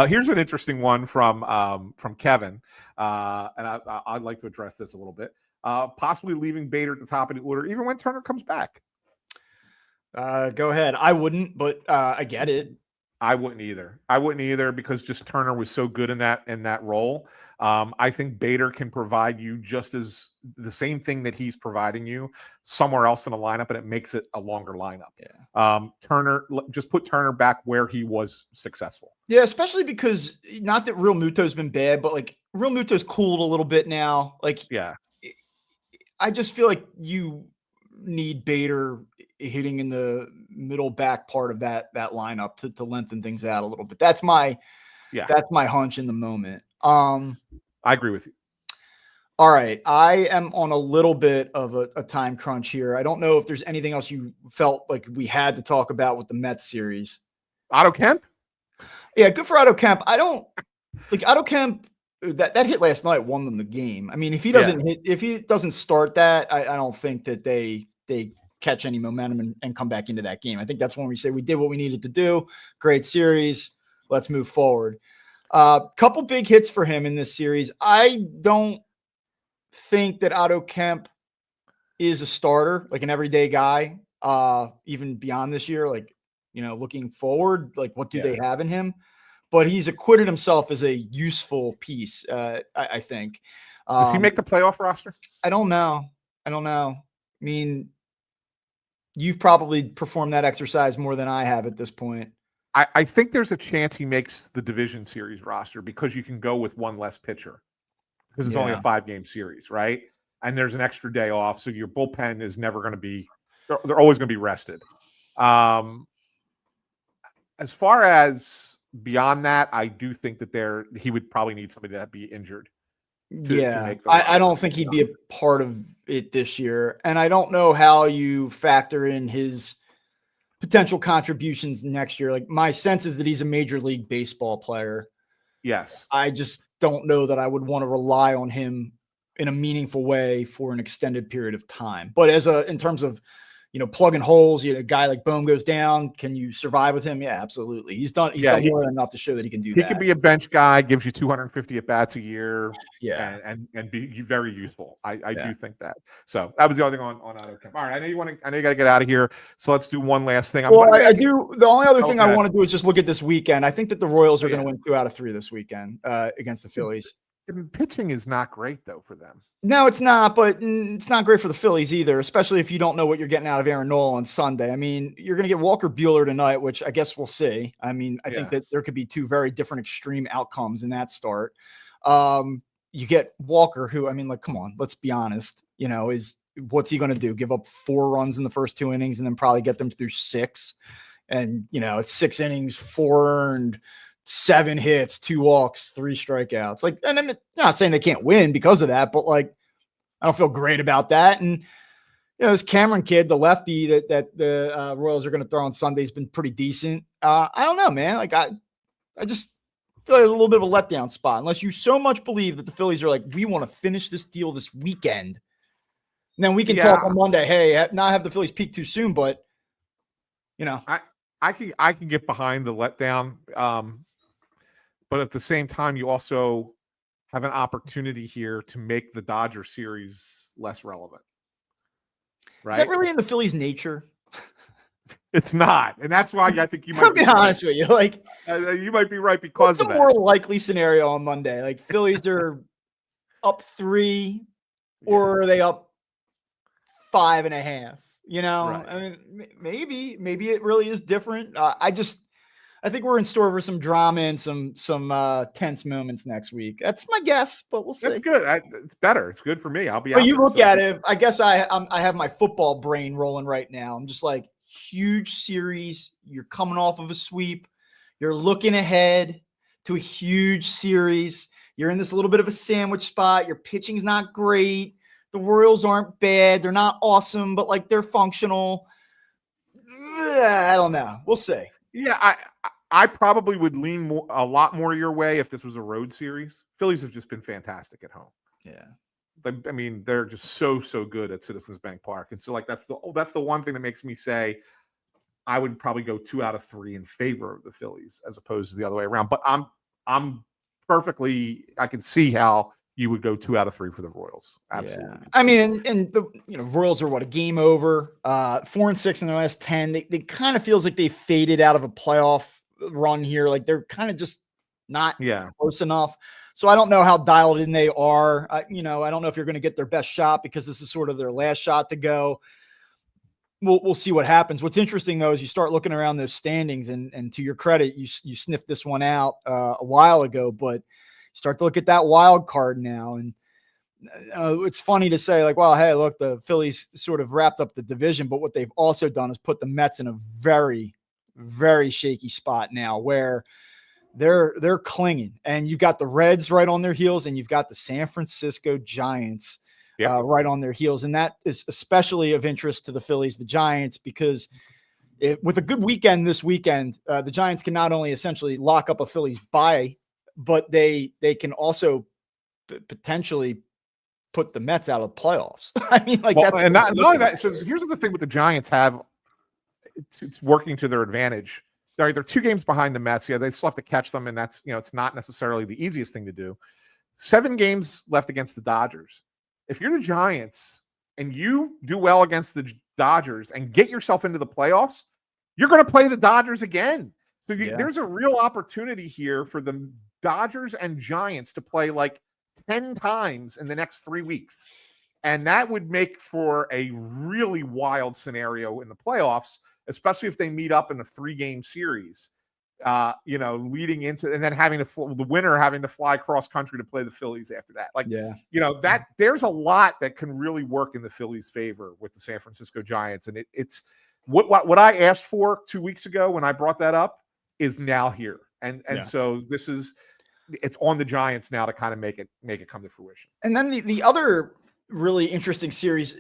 Here's an interesting one from Kevin. And I'd like to address this a little bit. Possibly leaving Bader at the top of the order, even when Turner comes back. Go ahead. I wouldn't, but I get it. I wouldn't either because just Turner was so good in that role. I think Bader can provide you just as the same thing that he's providing you somewhere else in the lineup, and it makes it a longer lineup. Yeah. Turner, just put Turner back where he was successful. Yeah, especially because not that Real Muto's been bad, but like Real Muto's cooled a little bit now. Like, yeah, I just feel like you need Bader hitting in the middle back part of that lineup to lengthen things out a little bit. That's my hunch in the moment. I agree with you. All right. I am on a little bit of a time crunch here. I don't know if there's anything else you felt like we had to talk about with the Mets series. Otto Kemp? Yeah, good for Otto Kemp. I don't like Otto Kemp. That hit last night won them the game. I mean, if he doesn't start that, I don't think that they catch any momentum and come back into that game. I think that's when we say we did what we needed to do. Great series. Let's move forward. Couple big hits for him in this series. I don't think that Otto Kemp is a starter, like an everyday guy, even beyond this year, like, looking forward, like what do they have in him? But he's acquitted himself as a useful piece, I think. Does he make the playoff roster? I don't know. I mean, you've probably performed that exercise more than I have at this point. I think there's a chance he makes the division series roster because you can go with one less pitcher because it's only a 5-game series, right? And there's an extra day off, so your bullpen is never going to be – they're always going to be rested. As far as beyond that, I do think that he would probably need somebody to be injured. To make the I don't think he'd be a part of it this year. And I don't know how you factor in his potential contributions next year. Like, my sense is that he's a Major League Baseball player. Yes. I just don't know that I would want to rely on him in a meaningful way for an extended period of time. But in terms of, plugging holes, a guy like Bohm goes down, can you survive with him? Yeah, absolutely. He's done more than enough to show that he can do that. He could be a bench guy, gives you 250 at bats a year. Yeah. And be very useful. I do think that. So that was the other thing on Otto Kemp. All right. I know you got to get out of here. So let's do one last thing. I do. The only other thing I want to do is just look at this weekend. I think that the Royals are going to win 2 out of 3 this weekend against the Phillies. Pitching is not great, though, for them. No, it's not, but it's not great for the Phillies either, especially if you don't know what you're getting out of Aaron Nola on Sunday. I mean, you're going to get Walker Buehler tonight, which I guess we'll see. I mean, I think that there could be 2 very different extreme outcomes in that start. You get Walker, who, I mean, like, come on, let's be honest, what's he going to do? Give up 4 runs in the first 2 innings and then probably get them through 6. And, it's 6 innings, 4 earned, 7 hits, 2 walks, 3 strikeouts. Like, and I'm not saying they can't win because of that, but like, I don't feel great about that. And this Cameron kid, the lefty that the Royals are going to throw on Sunday, has been pretty decent. I don't know, man. Like, I just feel like there's a little bit of a letdown spot unless you so much believe that the Phillies are like, we want to finish this deal this weekend. And then we can talk on Monday. Hey, not have the Phillies peak too soon, but I can get behind the letdown. But at the same time, you also have an opportunity here to make the Dodger series less relevant. Right? Is that really in the Phillies' nature? It's not. And that's why I think you might be honest with you. Like, you might be right because of that. What's the more likely scenario on Monday? Like, Phillies are up 3 or are they up 5.5? Right. I mean, maybe it really is different. I think we're in store for some drama and some tense moments next week. That's my guess, but we'll see. That's good. It's better. It's good for me. I'll be. But you look at it. I guess I have my football brain rolling right now. I'm just like, huge series. You're coming off of a sweep. You're looking ahead to a huge series. You're in this little bit of a sandwich spot. Your pitching's not great. The Royals aren't bad. They're not awesome, but like, they're functional. I don't know. We'll see. Yeah, I probably would lean a lot more your way if this was a road series. Phillies have just been fantastic at home. Yeah. I mean, they're just so good at Citizens Bank Park. And so, like, that's the one thing that makes me say I would probably go 2 out of 3 in favor of the Phillies as opposed to the other way around. But I'm perfectly – I can see how you would go 2 out of 3 for the Royals. Absolutely. Yeah. I mean, and the Royals are a game over, 4-6 in their last 10. They kind of feels like they faded out of a playoff run here. Like, they're kind of just not close enough. So I don't know how dialed in they are. I don't know if you're going to get their best shot because this is sort of their last shot to go. We'll see what happens. What's interesting though is you start looking around those standings, and to your credit, you sniffed this one out a while ago, but start to look at that wild card now, and it's funny to say, like, well, hey, look, the Phillies sort of wrapped up the division, but what they've also done is put the Mets in a very, very shaky spot now, where they're clinging, and you've got the Reds right on their heels, and you've got the San Francisco Giants right on their heels. And that is especially of interest to the Phillies, the Giants, because with a good weekend this weekend, the Giants can not only essentially lock up a Phillies bye, but they can also potentially put the Mets out of the playoffs. I mean, like, well, that's and not only that. So here's the thing with the Giants have, it's working to their advantage. They're 2 games behind the Mets. Yeah, they still have to catch them, and that's, it's not necessarily the easiest thing to do. 7 games left against the Dodgers. If you're the Giants and you do well against the Dodgers and get yourself into the playoffs, you're going to play the Dodgers again. So there's a real opportunity here for the Dodgers and Giants to play like 10 times in the next 3 weeks. And that would make for a really wild scenario in the playoffs, especially if they meet up in a 3-game series, leading into, and then having the winner having to fly cross country to play the Phillies after that. Like, that there's a lot that can really work in the Phillies' favor with the San Francisco Giants. And it's what I asked for 2 weeks ago when I brought that up is now here. And so it's on the Giants now to kind of make it come to fruition. And then the other really interesting series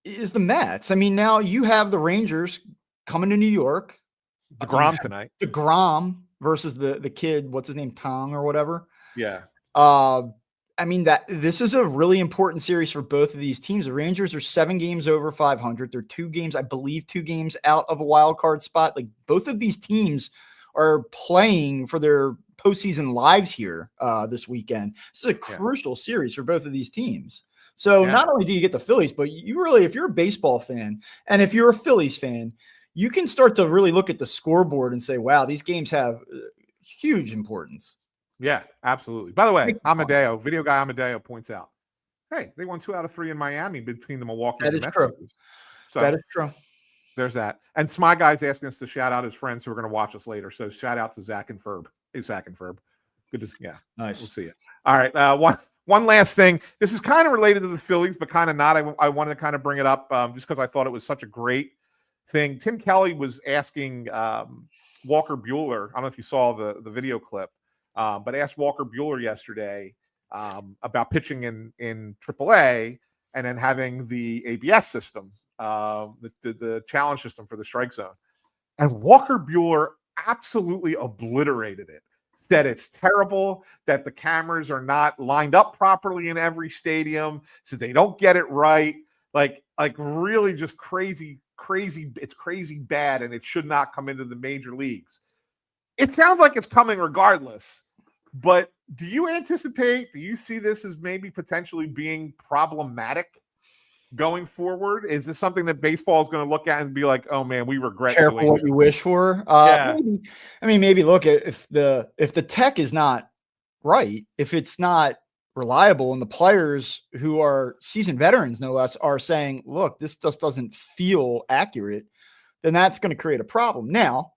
is the Mets. I mean, now you have the Rangers coming to New York. DeGrom tonight. DeGrom versus the kid, what's his name, Tong or whatever. Yeah. I mean, this is a really important series for both of these teams. The Rangers are 7 games over 500. They're 2 games out of a wild card spot. Like, both of these teams are playing for their postseason lives here this weekend. This is a crucial series for both of these teams. So not only do you get the Phillies, but you really, if you're a baseball fan and if you're a Phillies fan, you can start to really look at the scoreboard and say, wow, these games have huge importance. Yeah, absolutely. By the way, video guy Amadeo points out, hey, they won 2 out of 3 in Miami between the Milwaukee and the Mets. True. So that is true. There's that. And Smy Guy's asking us to shout out his friends who are going to watch us later. So shout out to Zach and Ferb. Hey, Zach and Ferb. Good to nice. We'll see you. All right. One last thing. This is kind of related to the Phillies, but kind of not. I wanted to kind of bring it up just because I thought it was such a great thing. Tim Kelly was asking Walker Buehler. I don't know if you saw the video clip, but asked Walker Buehler yesterday about pitching in AAA and then having the ABS system, the challenge system for the strike zone. And Walker Buehler absolutely obliterated it. That it's terrible, that the cameras are not lined up properly in every stadium, so they don't get it right. Like really just crazy. It's crazy bad, and it should not come into the major leagues. It sounds like it's coming regardless, but do you see this as maybe potentially being problematic going forward? Is this something that baseball is going to look at and be like, oh man, we regret careful what you wish for? Maybe look at if the tech is not right, if it's not reliable, and the players who are seasoned veterans, no less, are saying, look, this just doesn't feel accurate, then that's going to create a problem. Now,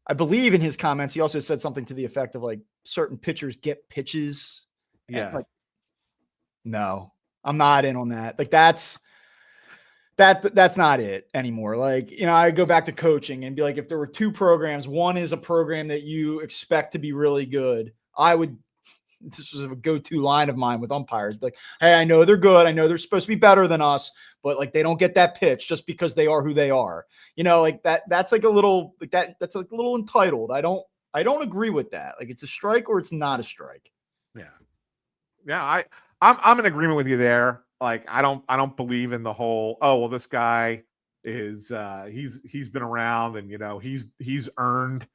I believe in his comments, he also said something to the effect of like certain pitchers get pitches. Yeah. Like, no, I'm not in on that. Like that's not it anymore. Like, I go back to coaching and be like, if there were 2 programs, one is a program that you expect to be really good. This was a go-to line of mine with umpires. Like, hey, I know they're good. I know they're supposed to be better than us, but like, they don't get that pitch just because they are who they are. Like that's like a little, like that's like a little entitled. I don't agree with that. Like, it's a strike or it's not a strike. Yeah. I'm in agreement with you there. Like, I don't believe in the whole, oh, well, this guy is he's been around and he's earned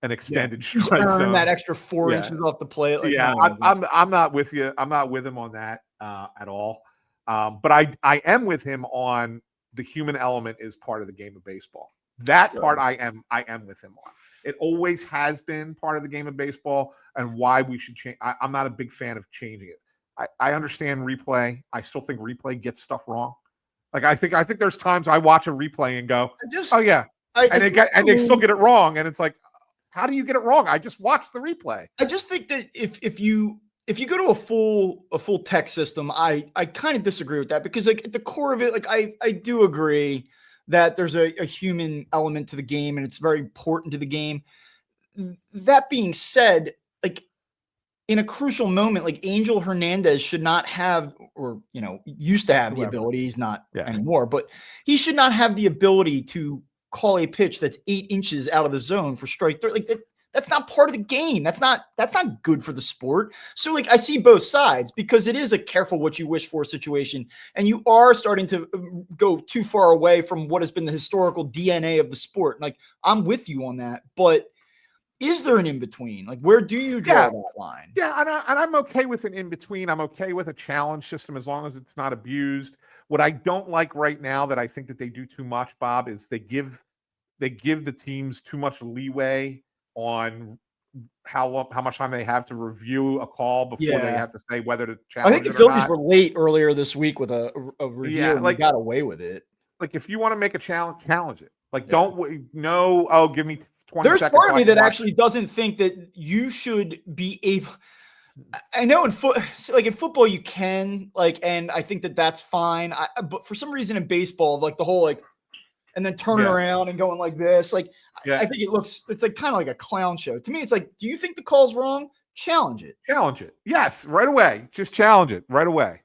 an extended strike zone. That extra 4 inches off the plate. Like, I'm not with you. I'm not with him on that at all. But I am with him on the human element is part of the game of baseball. That part I am with him on. It always has been part of the game of baseball, and why we should change. I'm not a big fan of changing it. I understand replay. I still think replay gets stuff wrong. Like, I think there's times I watch a replay and go, oh yeah, and they still get it wrong, and it's like, how do you get it wrong? I just watched the replay. I just think that if you go to a full tech system, I kind of disagree with that, because like at the core of it, like I do agree that there's a human element to the game and it's very important to the game. that being said, like in a crucial moment, like Angel Hernandez should not have, or used to have the ability. He's not anymore, but he should not have the ability to call a pitch that's 8 inches out of the zone for strike 3. Like that's not part of the game. That's not good for the sport. So like I see both sides, because it is a careful what you wish for situation, and you are starting to go too far away from what has been the historical DNA of the sport. Like I'm with you on that, but is there an in-between? Like, where do you draw that line? Yeah, and I'm okay with an in-between. I'm okay with a challenge system as long as it's not abused. What I don't like right now that I think that they do too much, Bob, is they give the teams too much leeway on how much time they have to review a call before they have to say whether to challenge. I think the Phillies were late earlier this week with a review, and they got away with it. Like, if you want to make a challenge it. Like, don't give me 20 There's seconds. Part of me that actually doesn't think that you should be able. I know in football you can, and I think that that's fine. But for some reason in baseball, like the whole and then turning around and going like this, I think it's like kind of like a clown show. To me, it's like, do you think the call's wrong? Challenge it. Challenge it. Yes, right away. Just challenge it right away.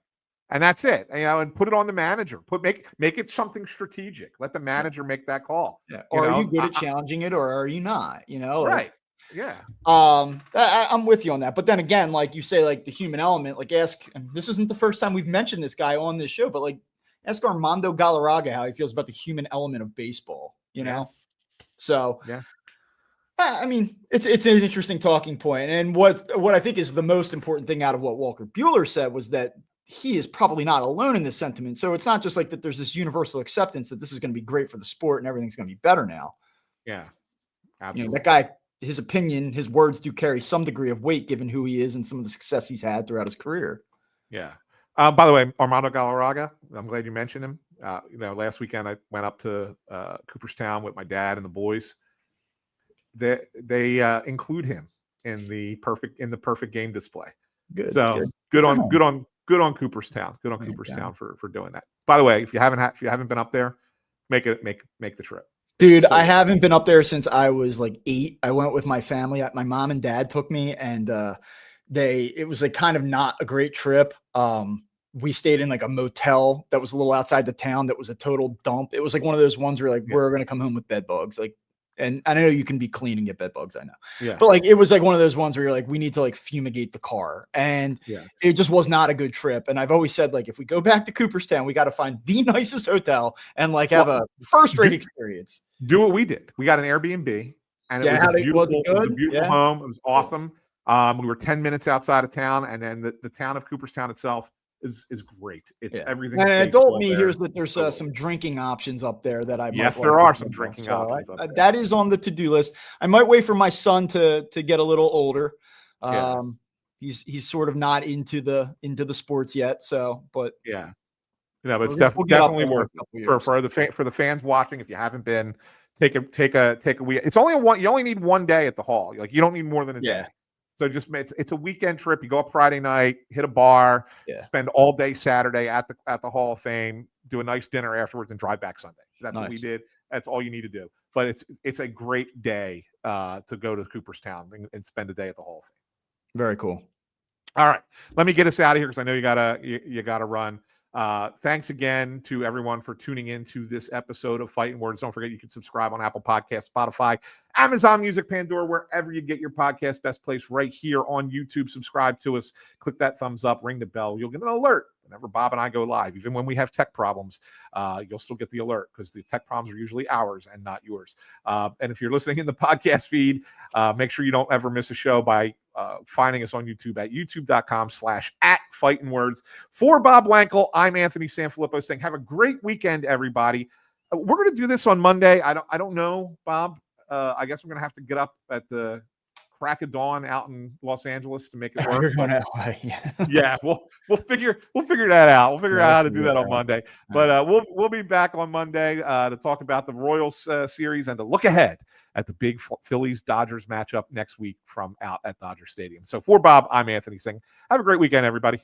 And that's it. And put it on the manager. Make it something strategic. Let the manager make that call. Yeah. Or are you good at challenging it, or are you not? Right. Yeah. I'm with you on that. But then again, like you say, like the human element, like and this isn't the first time we've mentioned this guy on this show, but like ask Armando Galarraga how he feels about the human element of baseball, So I mean, it's an interesting talking point. And what I think is the most important thing out of what Walker Buehler said was that he is probably not alone in this sentiment. So it's not just like that there's this universal acceptance that this is going to be great for the sport and everything's going to be better now. Yeah, absolutely. That guy, his opinion, his words do carry some degree of weight given who he is and some of the success he's had throughout his career. Yeah. By the way, Armando Galarraga, I'm glad you mentioned him. Last weekend I went up to Cooperstown with my dad and the boys. They include him in the perfect game display. Good. So good on Cooperstown. Good on Cooperstown for doing that. By the way, if you haven't been up there, make the trip. Dude, I haven't been up there since I was like 8. I went with my family. My mom and dad took me, and it was like kind of not a great trip. We stayed in like a motel that was a little outside the town that was a total dump. It was like one of those ones where we're going to come home with bed bugs. And I know you can be clean and get bed bugs, I know. Yeah. But it was like one of those ones where you're like, we need to fumigate the car. And it just was not a good trip. And I've always said, if we go back to Cooperstown, we got to find the nicest hotel and have a first-rate experience. Do what we did. We got an Airbnb, and it was a beautiful home. It was awesome. We were 10 minutes outside of town, and then the town of Cooperstown itself is great. It's everything. And adult me hears that there's some drinking options up there that I might. Yes, there are some drinking options up there. That is on the to-do list. I might wait for my son to get a little older. He's sort of not into the sports yet. So, but but it's definitely worth it for the fans watching. If you haven't been, take a week. It's only you only need one day at the hall. You don't need more than a day. So just it's a weekend trip. You go up Friday night, hit a bar, spend all day Saturday at the Hall of Fame, do a nice dinner afterwards, and drive back Sunday. That's what we did. That's all you need to do. But it's a great day to go to Cooperstown and spend a day at the Hall of Fame. Very cool. All right, let me get us out of here because I know you gotta run. Thanks again to everyone for tuning in to this episode of Fighting Words. Don't forget you can subscribe on Apple Podcasts, Spotify, Amazon Music, Pandora, wherever you get your podcast. Best place right here on YouTube. Subscribe to us. Click that thumbs up. Ring the bell. You'll get an alert whenever Bob and I go live. Even when we have tech problems, you'll still get the alert because the tech problems are usually ours and not yours. And if you're listening in the podcast feed, make sure you don't ever miss a show by finding us on YouTube at youtube.com/@fightingwords. For Bob Wankel, I'm Anthony Sanfilippo saying have a great weekend, everybody. We're going to do this on Monday. I don't know, Bob. I guess we're going to have to get up at the crack of dawn out in Los Angeles to make it work. We'll figure that out. We'll figure out how to do that on Monday. But we'll be back on Monday to talk about the Royals series and to look ahead at the big Phillies-Dodgers matchup next week from out at Dodger Stadium. So for Bob, I'm Anthony saying have a great weekend, everybody.